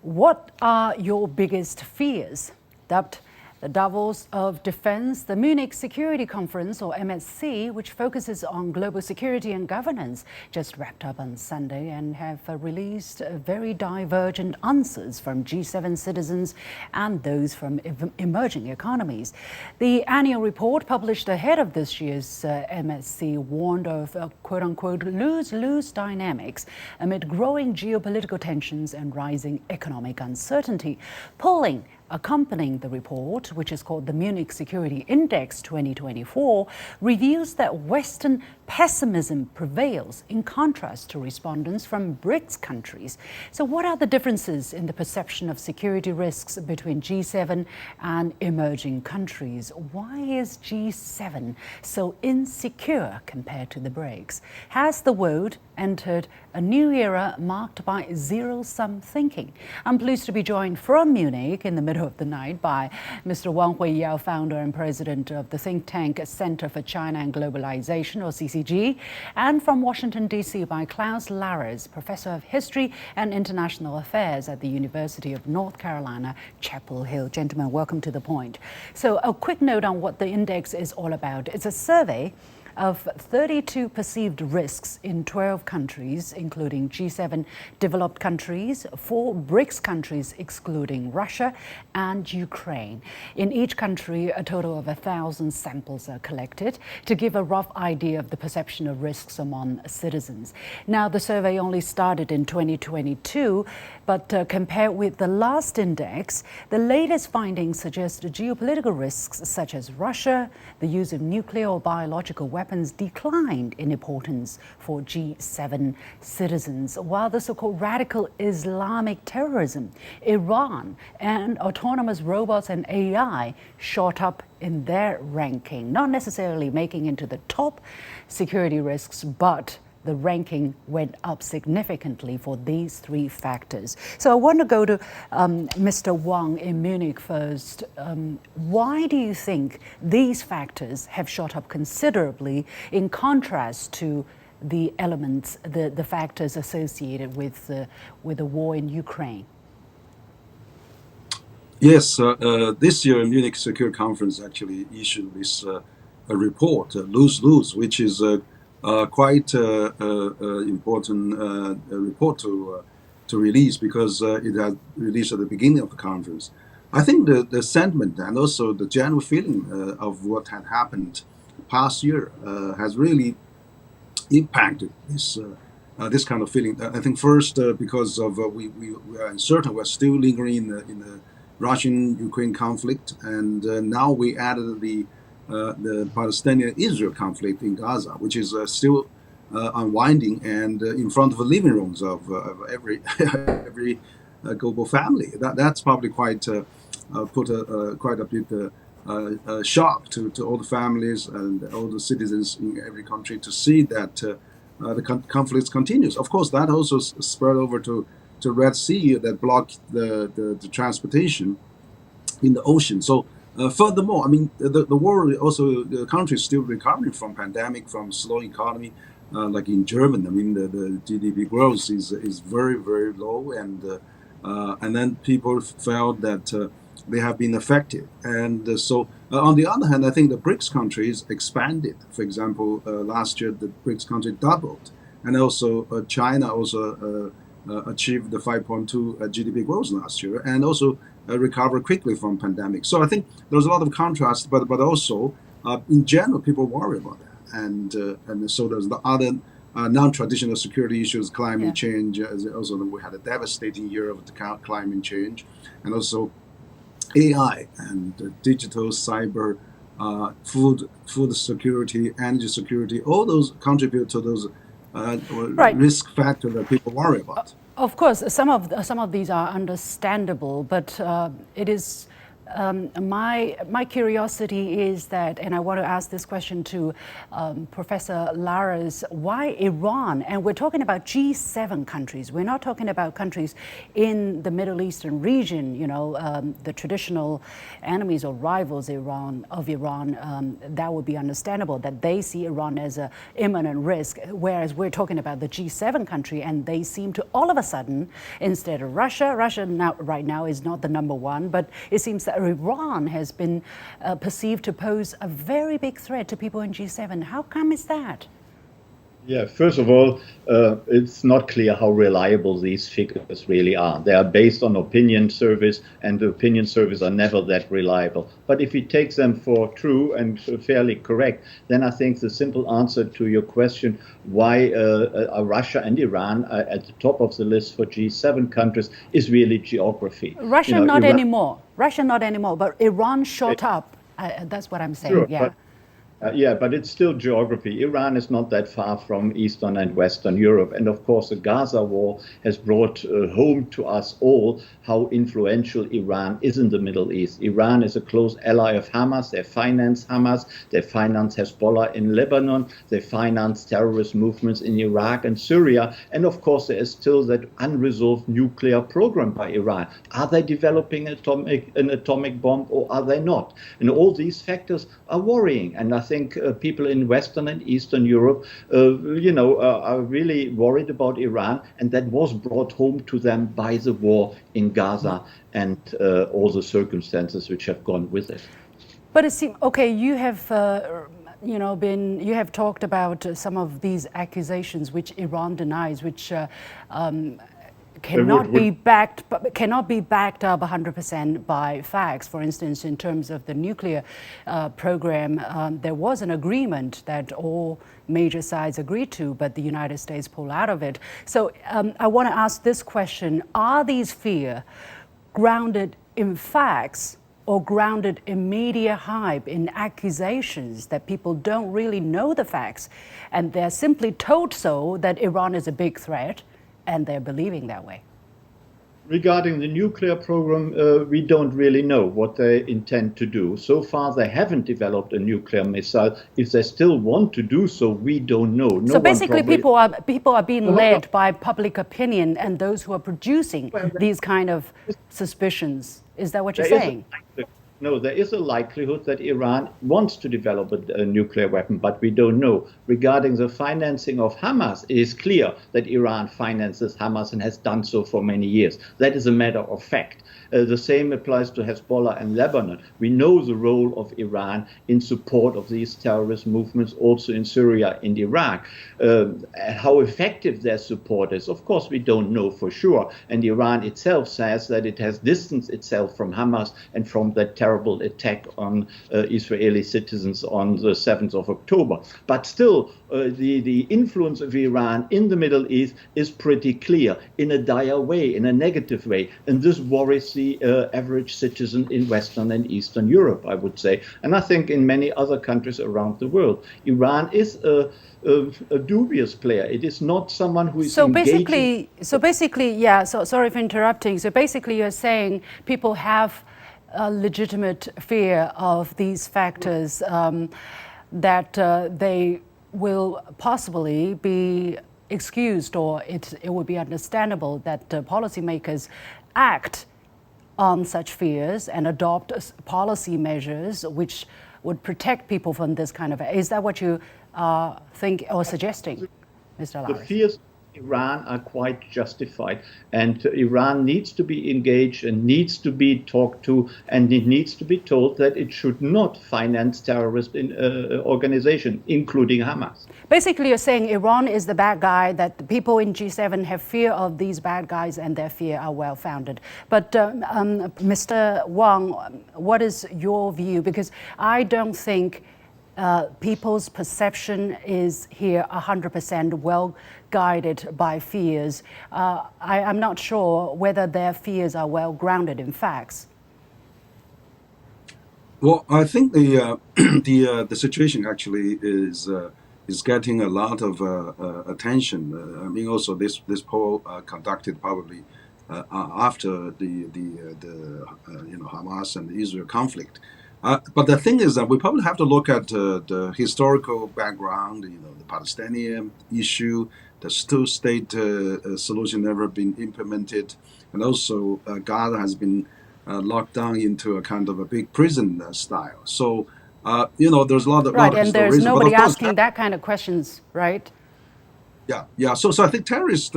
What are your biggest fears? Dubbed the Davos of Defense, the Munich Security Conference, or MSC, which focuses on global security and governance, just wrapped up on Sunday and have released very divergent answers from G7 citizens and those from emerging economies. The annual report published ahead of this year's MSC warned of quote-unquote lose-lose dynamics amid growing geopolitical tensions and rising economic uncertainty. Polling accompanying the report, which is called the Munich Security Index 2024, reveals that Western pessimism prevails in contrast to respondents from BRICS countries. So what are the differences in the perception of security risks between G7 and emerging countries? Why is G7 so insecure compared to the BRICS? Has the world entered a new era marked by zero-sum thinking? I'm pleased to be joined from Munich in the middle of the night by Mr. Wang Huiyao, founder and president of the think tank Center for China and Globalization, or CCG, and from Washington, D.C. by Klaus Larres, professor of history and international affairs at the University of North Carolina, Chapel Hill. Gentlemen, welcome to The Point. So a quick note on what the index is all about. It's a survey of 32 perceived risks in 12 countries, including G7 developed countries, 4 BRICS countries excluding Russia, and Ukraine. In each country, a total of 1,000 samples are collected to give a rough idea of the perception of risks among citizens. Now, the survey only started in 2022, but compared with the last index, the latest findings suggest geopolitical risks such as Russia, the use of nuclear or biological weapons, declined in importance for G7 citizens, while the so-called radical Islamic terrorism, Iran, and autonomous robots and AI shot up in their ranking, not necessarily making into the top security risks, but the ranking went up significantly for these 3 factors. So I want to go to Mr. Wang in Munich first. Why do you think these factors have shot up considerably in contrast to the elements, the factors associated with the war in Ukraine? Yes, this year Munich Security Conference actually issued this a report, lose-lose, which is quite important report to release because it has released at the beginning of the conference. I think the sentiment and also the general feeling of what had happened past year has really impacted this kind of feeling. I think first because of we are uncertain, we're still lingering in the Russian-Ukraine conflict, and now we added the Palestinian-Israel conflict in Gaza, which is still unwinding and in front of the living rooms of every global family. That's probably quite put quite a bit shock to all the families and all the citizens in every country to see that the conflict continues. Of course, that also spread over to Red Sea that blocked the transportation in the ocean. So. Furthermore, I mean, the world also, the country is still recovering from pandemic, from slow economy, like in Germany. I mean, the GDP growth is very, very low, and then people felt that they have been affected. And so, on the other hand, I think the BRICS countries expanded. For example, last year the BRICS country doubled, and also China also achieved the 5.2 GDP growth last year, and also recover quickly from pandemic. So I think there's a lot of contrast, but also in general people worry about that, and so there's the other non-traditional security issues, climate change. Also, we had a devastating year of the climate change, and also AI and digital, cyber, food security, energy security. All those contribute to those risk factors that people worry about. Of course, some of these are understandable, but it is my curiosity is that, and I want to ask this question to Professor Larres, why Iran? And we're talking about G7 countries. We're not talking about countries in the Middle Eastern region, you know, the traditional enemies or rivals of Iran. That would be understandable that they see Iran as an imminent risk, whereas we're talking about the G7 country, and they seem to all of a sudden, instead of Russia right now is not the number one, but it seems that Iran has been perceived to pose a very big threat to people in G7. How come is that? Yeah, first of all, it's not clear how reliable these figures really are. They are based on opinion surveys, and the opinion surveys are never that reliable. But if we take them for true and fairly correct, then I think the simple answer to your question, why are Russia and Iran at the top of the list for G7 countries, is really geography. Russia not anymore. Russia not anymore, but Iran shot up. That's what I'm saying, sure, yeah. Yeah, but it's still geography. Iran is not that far from Eastern and Western Europe. And of course, the Gaza war has brought home to us all how influential Iran is in the Middle East. Iran is a close ally of Hamas. They finance Hamas. They finance Hezbollah in Lebanon. They finance terrorist movements in Iraq and Syria. And of course, there is still that unresolved nuclear program by Iran. Are they developing an atomic bomb, or are they not? And all these factors are worrying. And I think people in Western and Eastern Europe, are really worried about Iran, and that was brought home to them by the war in Gaza and all the circumstances which have gone with it. But it seems, okay, you have you have talked about some of these accusations which Iran denies, which cannot be backed up 100% by facts. For instance, in terms of the nuclear program, there was an agreement that all major sides agreed to, but the United States pulled out of it. So I want to ask this question: are these fears grounded in facts, or grounded in media hype, in accusations that people don't really know the facts, and they're simply told so that Iran is a big threat, and they're believing that way? Regarding the nuclear program, we don't really know what they intend to do. So far, they haven't developed a nuclear missile. If they still want to do so, we don't know. So basically, people are being led by public opinion and those who are producing these kind of suspicions. Is that what you're saying? No, there is a likelihood that Iran wants to develop a nuclear weapon, but we don't know. Regarding the financing of Hamas, it is clear that Iran finances Hamas and has done so for many years. That is a matter of fact. The same applies to Hezbollah and Lebanon. We know the role of Iran in support of these terrorist movements, also in Syria and Iraq. How effective their support is, of course, we don't know for sure. And Iran itself says that it has distanced itself from Hamas and from that terrible attack on Israeli citizens on the 7th of October. But still, the influence of Iran in the Middle East is pretty clear, in a dire way, in a negative way. And this worries the average citizen in Western and Eastern Europe, I would say. And I think in many other countries around the world. Iran is a dubious player. It is not someone who is so basically, yeah, so sorry for interrupting. So basically you're saying people have a legitimate fear of these factors, that they will possibly be excused, or it would be understandable that policymakers act on such fears and adopt policy measures which would protect people from this kind of. Is that what you think or suggesting, Mr. Larres? The fears Iran are quite justified, and Iran needs to be engaged and needs to be talked to, and it needs to be told that it should not finance terrorist organizations, including Hamas. Basically, you're saying Iran is the bad guy, that the people in G7 have fear of these bad guys, and their fear are well-founded. But Mr. Wang, what is your view? Because I don't think people's perception is here 100% well guided by fears. I'm not sure whether their fears are well grounded in facts. Well, I think the situation actually is getting a lot of attention. I mean, also this poll conducted probably after the Hamas and the Israel conflict. But the thing is that we probably have to look at the historical background, the Palestinian issue, the two-state solution never been implemented, and also Gaza has been locked down into a kind of a big prison style. So, there's a lot of Right, lot of and there's reasons. But nobody of course, asking that kind of questions, right? yeah. So I think terrorist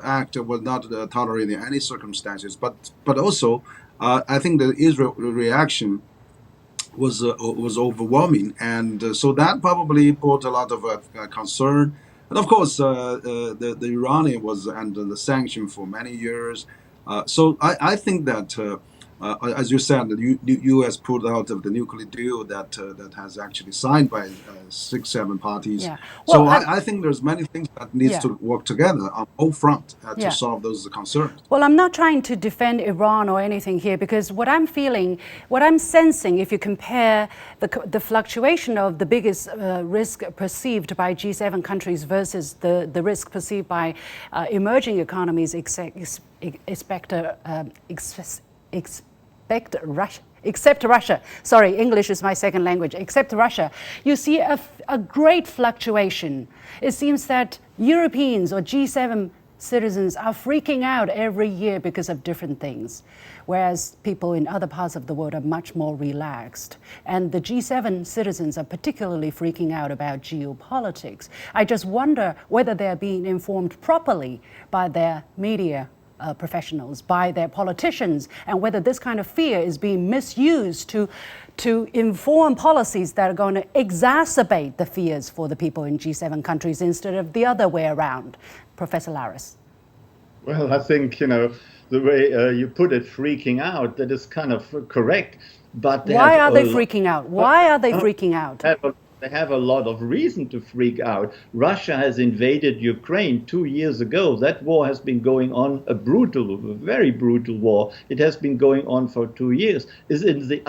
act was not tolerated in any circumstances. But also, I think the Israel reaction was overwhelming, and so that probably brought a lot of concern. And of course, the Iranian was under the sanction for many years. So I think that, as you said, the U.S. pulled out of the nuclear deal that has actually signed by 6-7 parties. Yeah. So Well, I think there's many things that needs Yeah. to work together on all fronts Yeah. to solve those concerns. Well, I'm not trying to defend Iran or anything here, because what I'm feeling, what I'm sensing, if you compare the fluctuation of the biggest risk perceived by G7 countries versus the risk perceived by emerging economies, except Russia. Sorry, English is my second language. Except Russia, you see a great fluctuation. It seems that Europeans or G7 citizens are freaking out every year because of different things, whereas people in other parts of the world are much more relaxed. And the G7 citizens are particularly freaking out about geopolitics. I just wonder whether they're being informed properly by their media professionals, by their politicians, and whether this kind of fear is being misused to inform policies that are going to exacerbate the fears for the people in G7 countries instead of the other way around. Professor Larres. Well, I think, the way you put it, freaking out, that is kind of correct. But why are they freaking out? Why are they freaking out? They have a lot of reason to freak out. Russia has invaded Ukraine 2 years ago. That war has been going on, a very brutal war. It has been going on for 2 years. Is in the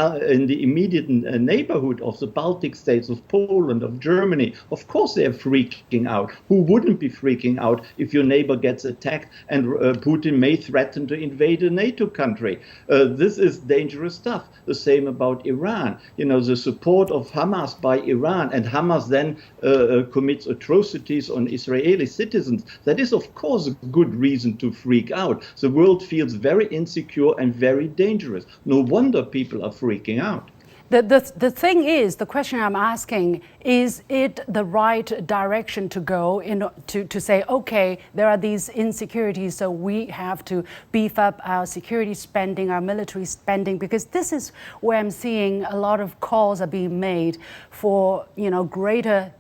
immediate neighborhood of the Baltic states, of Poland, of Germany. Of course they are freaking out. Who wouldn't be freaking out if your neighbor gets attacked and Putin may threaten to invade a NATO country? This is dangerous stuff. The same about Iran. The support of Hamas by Iran, and Hamas then commits atrocities on Israeli citizens. That is, of course, a good reason to freak out. The world feels very insecure and very dangerous. No wonder people are freaking out. The thing is, the question I'm asking, is it the right direction to go to say, okay, there are these insecurities, so we have to beef up our security spending, our military spending, because this is where I'm seeing a lot of calls are being made for, greater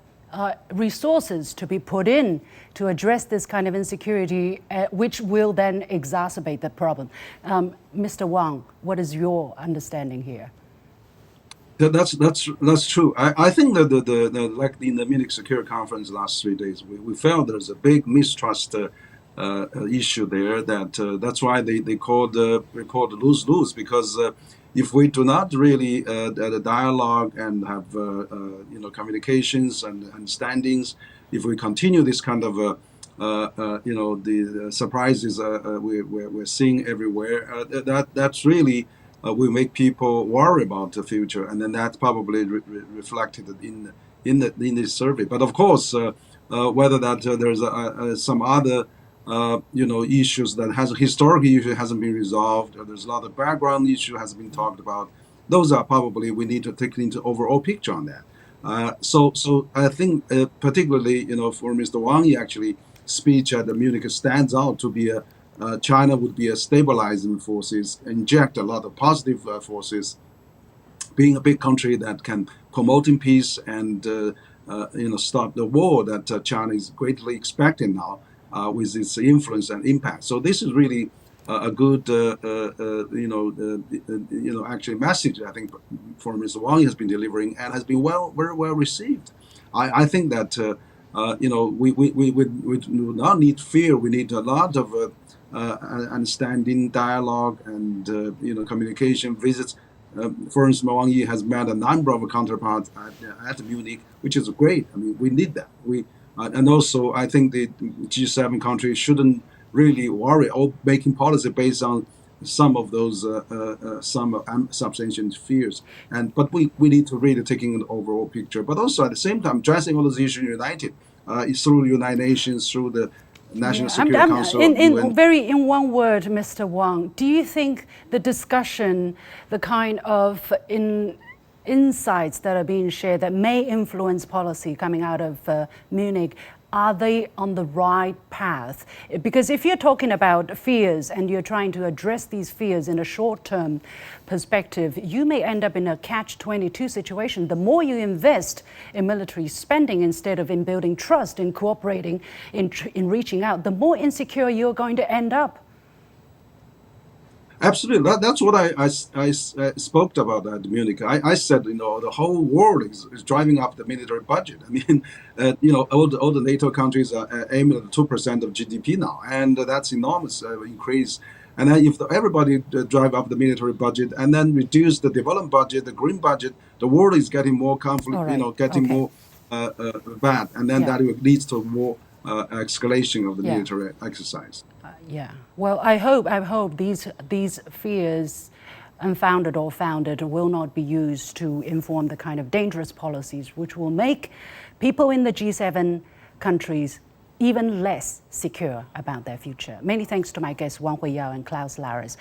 resources to be put in to address this kind of insecurity, which will then exacerbate the problem. Mr. Wang, what is your understanding here? That's true. I think that the like in the Munich Security Conference last 3 days, we felt there's a big mistrust issue there. That's why they called lose-lose, because if we do not really dialogue and have communications and understandings, if we continue this kind of the surprises we're seeing everywhere, that's really will make people worry about the future, and then that's probably reflected in this survey. But of course, whether that there's some other issues that historically hasn't been resolved, or there's a lot of background issue hasn't been talked about. Those are probably we need to take into overall picture on that. So I think particularly for Mr. Wang Yi actually speech at the Munich stands out to be China would be a stabilizing forces, inject a lot of positive forces, being a big country that can promote peace and stop the war that China is greatly expecting now with its influence and impact. So this is really a good actually message I think for Mr. Wang has been delivering and has been very well received. I think that we do not need fear. We need a lot of understanding, dialogue, and communication, visits. For instance, Wang Yi has met a number of counterparts at Munich, which is great. I mean, we need that. And also, I think the G7 countries shouldn't really worry or making policy based on some of those substantial fears. But we need to really taking an overall picture, but also at the same time addressing all those issues united through the United Nations, through the National Security Council. In one word, Mr. Wang, do you think the discussion, the kind of insights that are being shared that may influence policy coming out of Munich, are they on the right path? Because if you're talking about fears and you're trying to address these fears in a short-term perspective, you may end up in a catch-22 situation. The more you invest in military spending instead of in building trust, in cooperating, in reaching out, the more insecure you're going to end up. Absolutely, that's what I spoke about at Munich. I said, the whole world is driving up the military budget. I mean, all the NATO countries are aiming at 2% of GDP now, and that's enormous increase. And then if everybody drive up the military budget and then reduce the development budget, the green budget, the world is getting more conflict, getting more bad, and then that leads to more escalation of the military exercise. Well, I hope these fears, unfounded or founded, will not be used to inform the kind of dangerous policies which will make people in the G7 countries even less secure about their future. Many thanks to my guests Wang Huiyao and Klaus Larres.